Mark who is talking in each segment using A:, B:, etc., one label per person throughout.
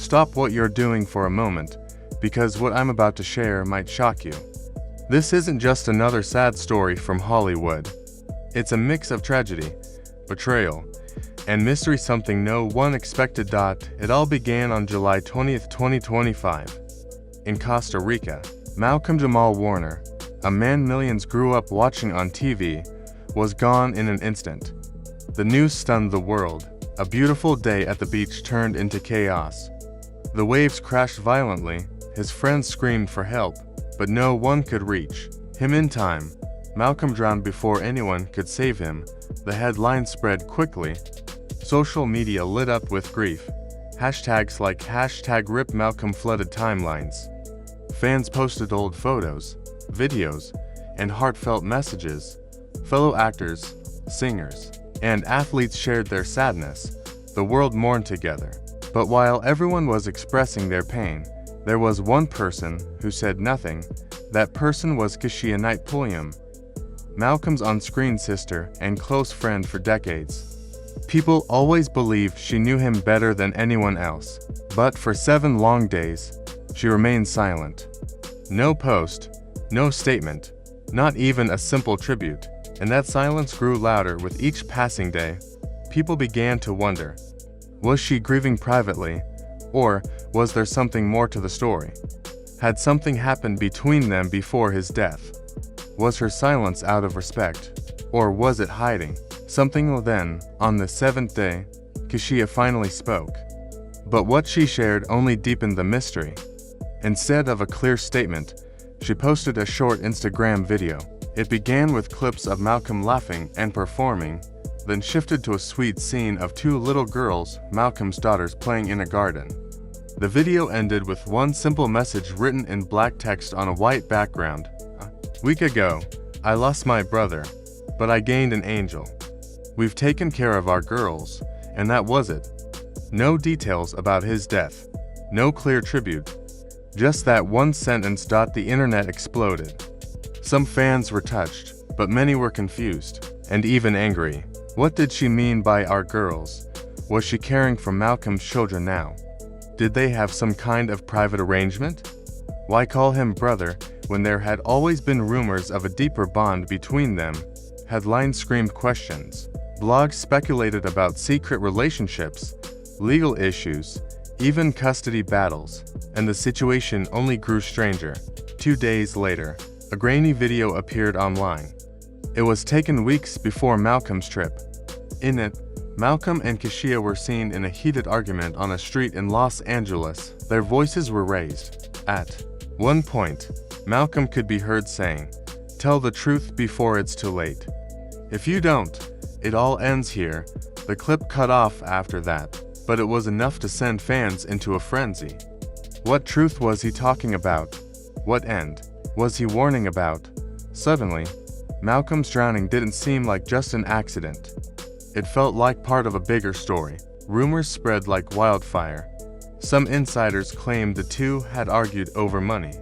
A: stop what you're doing for a moment, because what I'm about to share might shock you. This isn't just another sad story from Hollywood. It's a mix of tragedy, betrayal, and mystery, something no one expected. It all began on July 20th, 2025. In Costa Rica, Malcolm Jamal Warner, a man millions grew up watching on TV, was gone in an instant. The news stunned the world. A beautiful day at the beach turned into chaos. The waves crashed violently, his friends screamed for help, but no one could reach him in time. Malcolm drowned before anyone could save him. The headline spread quickly. Social media lit up with grief. Hashtags like #RipMalcolm flooded timelines. Fans posted old photos, videos, and heartfelt messages. Fellow actors, singers, and athletes shared their sadness. The world mourned together. But while everyone was expressing their pain, there was one person who said nothing. That person was Keshia Knight, Malcolm's on-screen sister and close friend for decades. People always believed she knew him better than anyone else, but for 7 long days, she remained silent. No post, no statement, not even a simple tribute, and that silence grew louder with each passing day. People began to wonder, was she grieving privately, or was there something more to the story? Had something happened between them before his death? Was her silence out of respect, or was it hiding something? Then, on the 7th day, Keshia finally spoke. But what she shared only deepened the mystery. Instead of a clear statement, she posted a short Instagram video. It began with clips of Malcolm laughing and performing, then shifted to a sweet scene of 2 little girls, Malcolm's daughters, playing in a garden. The video ended with one simple message written in black text on a white background. "Week ago, I lost my brother, but I gained an angel. We've taken care of our girls, and that was it." No details about his death, no clear tribute, just that one sentence. The internet exploded. Some fans were touched, but many were confused, and even angry. What did she mean by our girls? Was she caring for Malcolm's children now? Did they have some kind of private arrangement? Why call him brother when there had always been rumors of a deeper bond between them? Headlines screamed questions. Blogs speculated about secret relationships, legal issues, even custody battles, and the situation only grew stranger. 2 days later, a grainy video appeared online. It was taken weeks before Malcolm's trip. In it, Malcolm and Keshia were seen in a heated argument on a street in Los Angeles. Their voices were raised. At one point, Malcolm could be heard saying, "Tell the truth before it's too late. If you don't, it all ends here." The clip cut off after that, but it was enough to send fans into a frenzy. What truth was he talking about? What end was he warning about? Suddenly, Malcolm's drowning didn't seem like just an accident. It felt like part of a bigger story. Rumors spread like wildfire. Some insiders claimed the two had argued over money.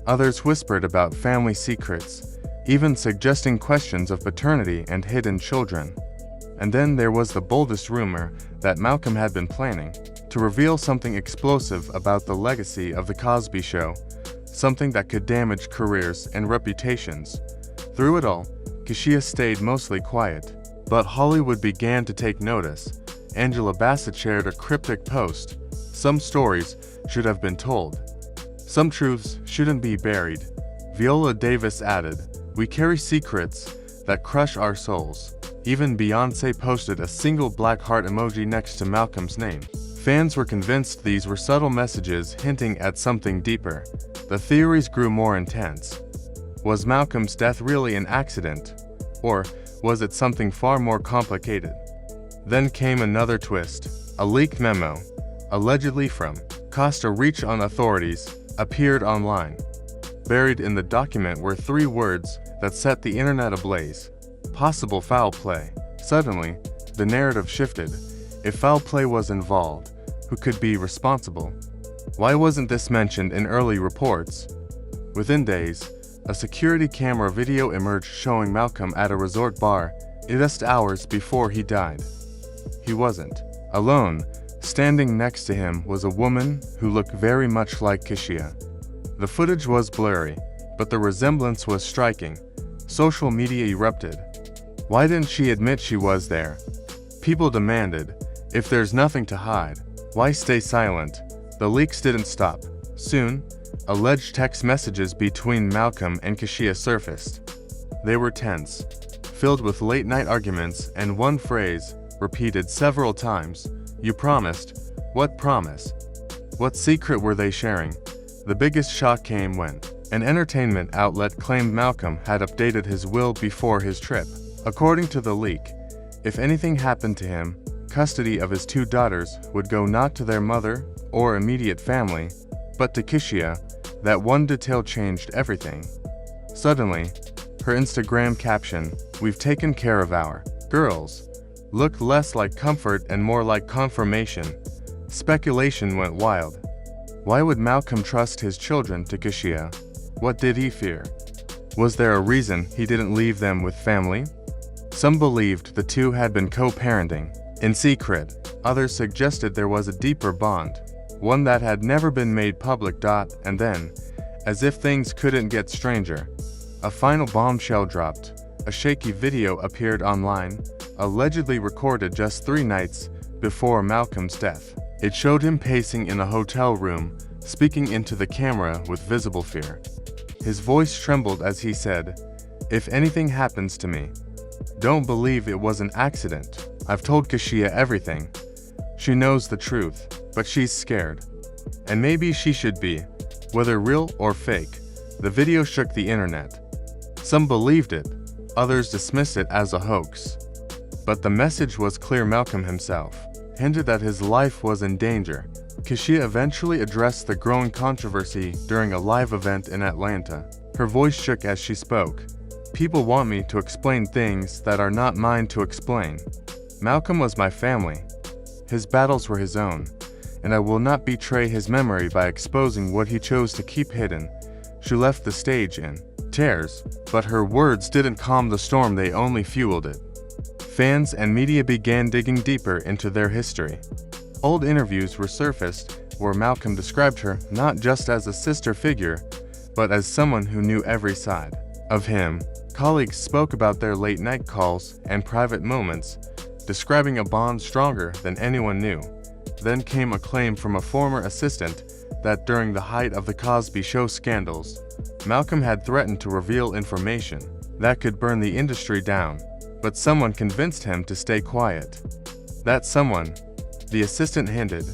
A: Others whispered about family secrets, even suggesting questions of paternity and hidden children. And then there was the boldest rumor that Malcolm had been planning to reveal something explosive about the legacy of the Cosby Show, something that could damage careers and reputations. Through it all, Keshia stayed mostly quiet. But Hollywood began to take notice. Angela Bassett shared a cryptic post. Some stories should have been told. Some truths shouldn't be buried. Viola Davis added, "We carry secrets that crush our souls." Even Beyoncé posted a single black heart emoji next to Malcolm's name. Fans were convinced these were subtle messages hinting at something deeper. The theories grew more intense. Was Malcolm's death really an accident? Or was it something far more complicated? Then came another twist. A leaked memo, allegedly from Costa Rica on authorities, appeared online. Buried in the document were 3 words that set the internet ablaze. Possible foul play. Suddenly, the narrative shifted. If foul play was involved, who could be responsible? Why wasn't this mentioned in early reports? Within days, a security camera video emerged showing Malcolm at a resort bar just hours before he died. He wasn't alone. Standing next to him was a woman who looked very much like Keshia. The footage was blurry, but the resemblance was striking. Social media erupted. Why didn't she admit she was there? People demanded, if there's nothing to hide, why stay silent? The leaks didn't stop. Soon, alleged text messages between Malcolm and Keshia surfaced. They were tense, filled with late-night arguments, and one phrase, repeated several times, "You promised." What promise? What secret were they sharing? The biggest shock came when an entertainment outlet claimed Malcolm had updated his will before his trip. According to the leak, if anything happened to him, custody of his 2 daughters would go not to their mother or immediate family, but to Keshia. That one detail changed everything. Suddenly, her Instagram caption, "We've taken care of our girls," looked less like comfort and more like confirmation. Speculation went wild. Why would Malcolm trust his children to Keshia? What did he fear? Was there a reason he didn't leave them with family? Some believed the two had been co-parenting in secret. Others suggested there was a deeper bond, one that had never been made public. And then, as if things couldn't get stranger, a final bombshell dropped. A shaky video appeared online, allegedly recorded just 3 nights before Malcolm's death. It showed him pacing in a hotel room, speaking into the camera with visible fear. His voice trembled as he said, "If anything happens to me, don't believe it was an accident. I've told Keshia everything. She knows the truth, but she's scared. And maybe she should be, whether real or fake." The video shook the internet. Some believed it, others dismissed it as a hoax. But the message was clear. Malcolm himself hinted that his life was in danger. Keshia eventually addressed the growing controversy during a live event in Atlanta. Her voice shook as she spoke. "People want me to explain things that are not mine to explain. Malcolm was my family. His battles were his own, and I will not betray his memory by exposing what he chose to keep hidden." She left the stage in tears, but her words didn't calm the storm, they only fueled it. Fans and media began digging deeper into their history. Old interviews resurfaced where Malcolm described her not just as a sister figure, but as someone who knew every side of him. Colleagues spoke about their late-night calls and private moments, describing a bond stronger than anyone knew. Then came a claim from a former assistant that during the height of the Cosby Show scandals, Malcolm had threatened to reveal information that could burn the industry down, but someone convinced him to stay quiet. That someone, the assistant hinted,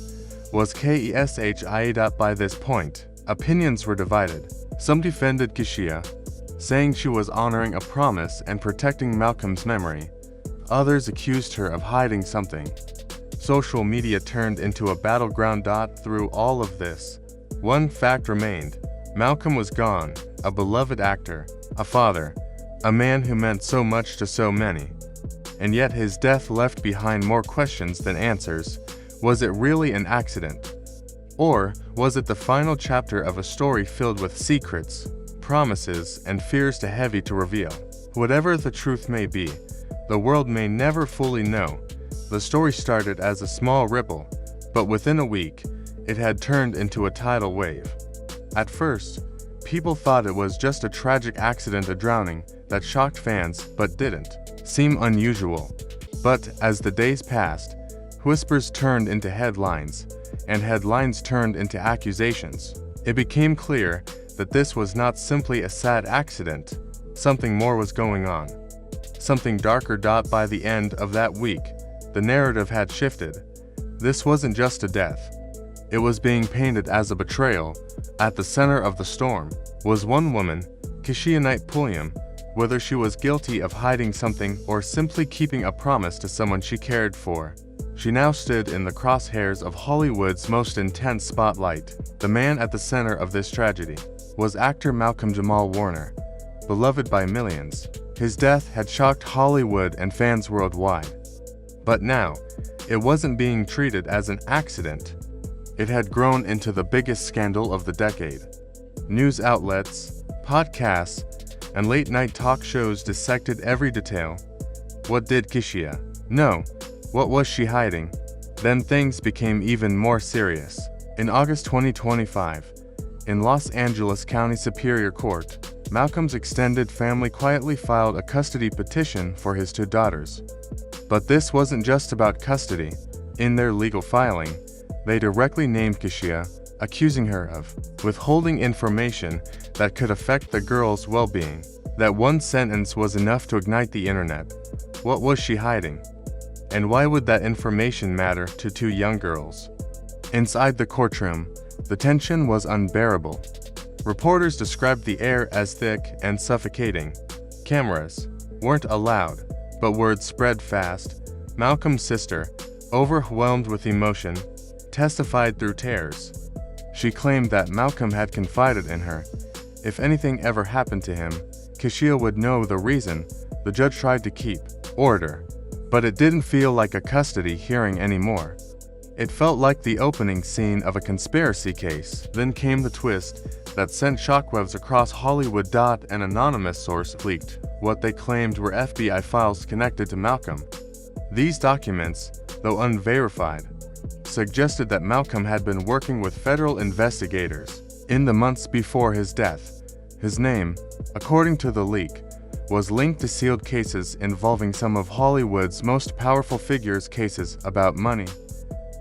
A: was Keshia. By this point, opinions were divided. Some defended Keshia, saying she was honoring a promise and protecting Malcolm's memory. Others accused her of hiding something. Social media turned into a battleground. Through all of this, one fact remained. Malcolm was gone, a beloved actor, a father, a man who meant so much to so many. And yet his death left behind more questions than answers. Was it really an accident? Or was it the final chapter of a story filled with secrets, promises, and fears too heavy to reveal? Whatever the truth may be, the world may never fully know. The story started as a small ripple, but within a week, it had turned into a tidal wave. At first, people thought it was just a tragic accident, a drowning, that shocked fans but didn't seem unusual. But as the days passed, whispers turned into headlines, and headlines turned into accusations. It became clear that this was not simply a sad accident. Something more was going on. Something darker. By the end of that week, the narrative had shifted. This wasn't just a death. It was being painted as a betrayal. At the center of the storm was one woman, Keshia Knight. Whether she was guilty of hiding something or simply keeping a promise to someone she cared for, she now stood in the crosshairs of Hollywood's most intense spotlight. The man at the center of this tragedy was actor Malcolm Jamal Warner, beloved by millions. His death had shocked Hollywood and fans worldwide. But now, it wasn't being treated as an accident. It had grown into the biggest scandal of the decade. News outlets, podcasts, and late-night talk shows dissected every detail. What did Keshia know? What was she hiding? Then things became even more serious. In August 2025, in Los Angeles County Superior Court, Malcolm's extended family quietly filed a custody petition for his two daughters. But this wasn't just about custody. In their legal filing, they directly named Keshia, accusing her of withholding information that could affect the girls' well-being. That one sentence was enough to ignite the internet. What was she hiding? And why would that information matter to two young girls? Inside the courtroom, the tension was unbearable. Reporters described the air as thick and suffocating. Cameras weren't allowed, but word spread fast. Malcolm's sister, overwhelmed with emotion, testified through tears. She claimed that Malcolm had confided in her. If anything ever happened to him, Keshia would know the reason. The judge tried to keep order, but it didn't feel like a custody hearing anymore. It felt like the opening scene of a conspiracy case. Then came the twist that sent shockwaves across Hollywood. An anonymous source leaked what they claimed were FBI files connected to Malcolm. These documents, though unverified, suggested that Malcolm had been working with federal investigators in the months before his death. His name, according to the leak, was linked to sealed cases involving some of Hollywood's most powerful figures, cases about money,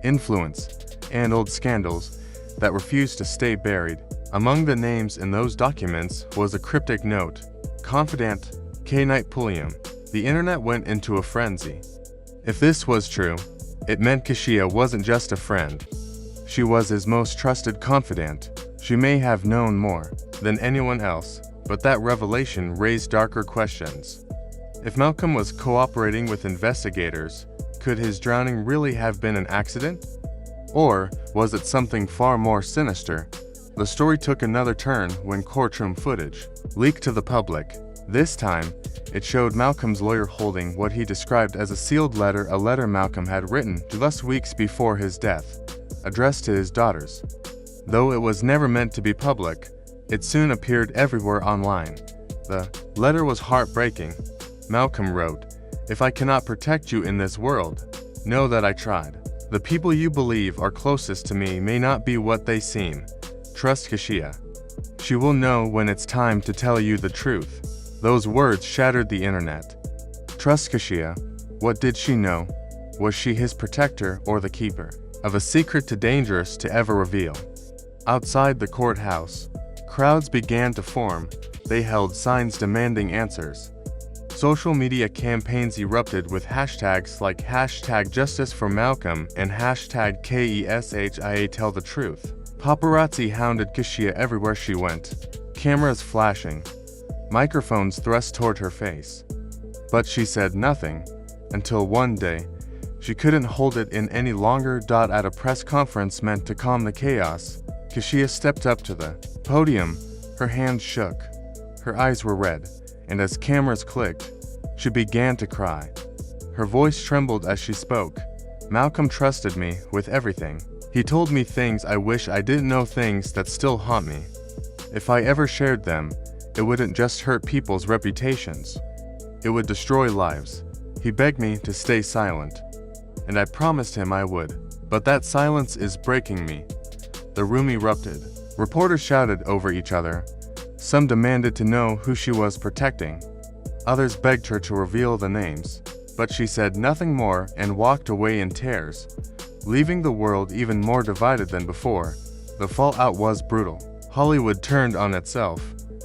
A: influence, and old scandals that refused to stay buried. Among the names in those documents was a cryptic note, Confidant, Keshia Knight Pulliam. The internet went into a frenzy. If this was true, it meant Keshia wasn't just a friend. She was his most trusted confidant. She may have known more than anyone else, but that revelation raised darker questions. If Malcolm was cooperating with investigators, could his drowning really have been an accident? Or was it something far more sinister? The story took another turn when courtroom footage leaked to the public. This time, it showed Malcolm's lawyer holding what he described as a sealed letter, a letter Malcolm had written just weeks before his death, addressed to his daughters. Though it was never meant to be public, it soon appeared everywhere online. The letter was heartbreaking. Malcolm wrote, "If I cannot protect you in this world, know that I tried. The people you believe are closest to me may not be what they seem. Trust Keshia. She will know when it's time to tell you the truth." Those words shattered the internet. Trust Keshia. What did she know? Was she his protector or the keeper of a secret too dangerous to ever reveal? Outside the courthouse, crowds began to form. They held signs demanding answers. Social media campaigns erupted with hashtags like #JusticeForMalcolm and #KESHIA Paparazzi hounded Keshia everywhere she went, cameras flashing, microphones thrust toward her face. But she said nothing, until one day, she couldn't hold it in any longer. At a press conference meant to calm the chaos, Keshia stepped up to the podium. Her hands shook, her eyes were red, and as cameras clicked, she began to cry. Her voice trembled as she spoke. "Malcolm trusted me with everything. He told me things I wish I didn't know, things that still haunt me. If I ever shared them, it wouldn't just hurt people's reputations. It would destroy lives. He begged me to stay silent, and I promised him I would. But that silence is breaking me." The room erupted. Reporters shouted over each other. Some demanded to know who she was protecting. Others begged her to reveal the names. But she said nothing more and walked away in tears, leaving the world even more divided than before. The fallout was brutal. Hollywood turned on itself.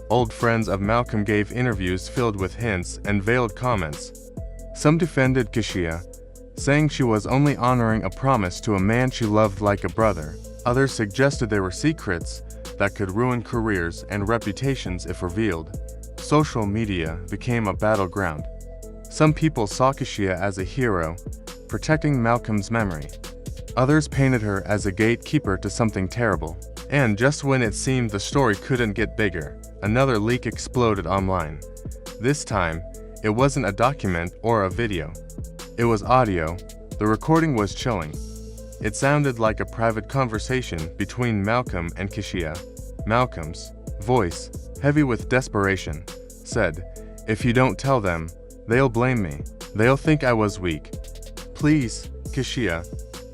A: Old friends of Malcolm gave interviews filled with hints and veiled comments. Some defended Keshia, saying she was only honoring a promise to a man she loved like a brother. Others suggested there were secrets that could ruin careers and reputations if revealed. Social media became a battleground. Some people saw Keshia as a hero, protecting Malcolm's memory. Others painted her as a gatekeeper to something terrible. And just when it seemed the story couldn't get bigger, another leak exploded online. This time, it wasn't a document or a video. It was audio. The recording was chilling. It sounded like a private conversation between Malcolm and Keshia. Malcolm's voice, heavy with desperation, said, "If you don't tell them, they'll blame me. They'll think I was weak. Please, Keshia,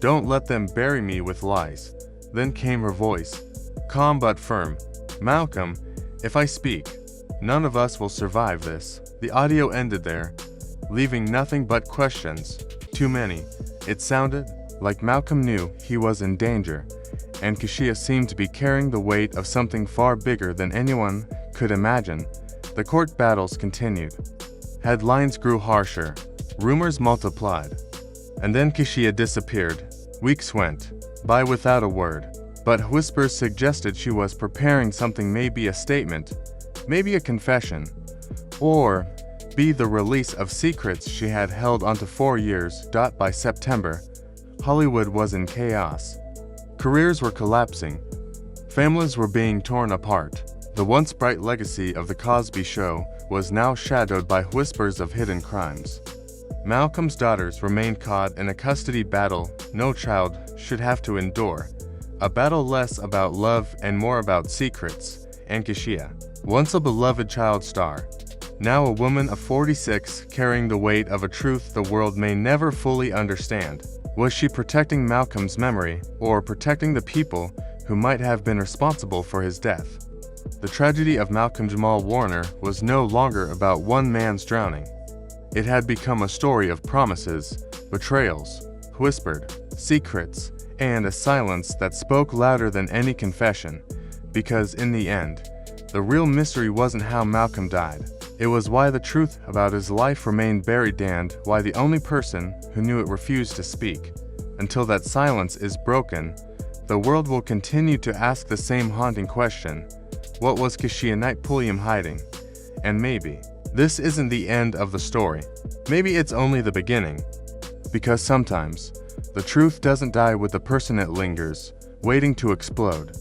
A: Don't let them bury me with lies. Then came her voice, calm but firm. Malcolm, if I speak, none of us will survive this. The audio ended there, leaving nothing but questions. Too many. It sounded like Malcolm knew he was in danger, and Keshia seemed to be carrying the weight of something far bigger than anyone could imagine. The court battles continued. Headlines grew harsher. Rumors multiplied. And then Keshia disappeared. Weeks went by without a word, but whispers suggested she was preparing something, maybe a statement, maybe a confession, or be the release of secrets she had held onto for years. By September, Hollywood was in chaos. Careers were collapsing. Families were being torn apart. The once bright legacy of The Cosby Show was now shadowed by whispers of hidden crimes. Malcolm's daughters remained caught in a custody battle no child should have to endure, a battle less about love and more about secrets. And Keshia, once a beloved child star, now a woman of 46 carrying the weight of a truth the world may never fully understand. Was she protecting Malcolm's memory, or protecting the people who might have been responsible for his death? The tragedy of Malcolm Jamal Warner was no longer about one man's drowning. It had become a story of promises, betrayals, whispered secrets, and a silence that spoke louder than any confession. Because in the end, the real mystery wasn't how Malcolm died. It was why the truth about his life remained buried, and why the only person who knew it refused to speak. Until that silence is broken, the world will continue to ask the same haunting question: what was Keshia Knight Pulliam hiding? And maybe this isn't the end of the story. Maybe it's only the beginning. Because sometimes, the truth doesn't die with the person it lingers, waiting to explode.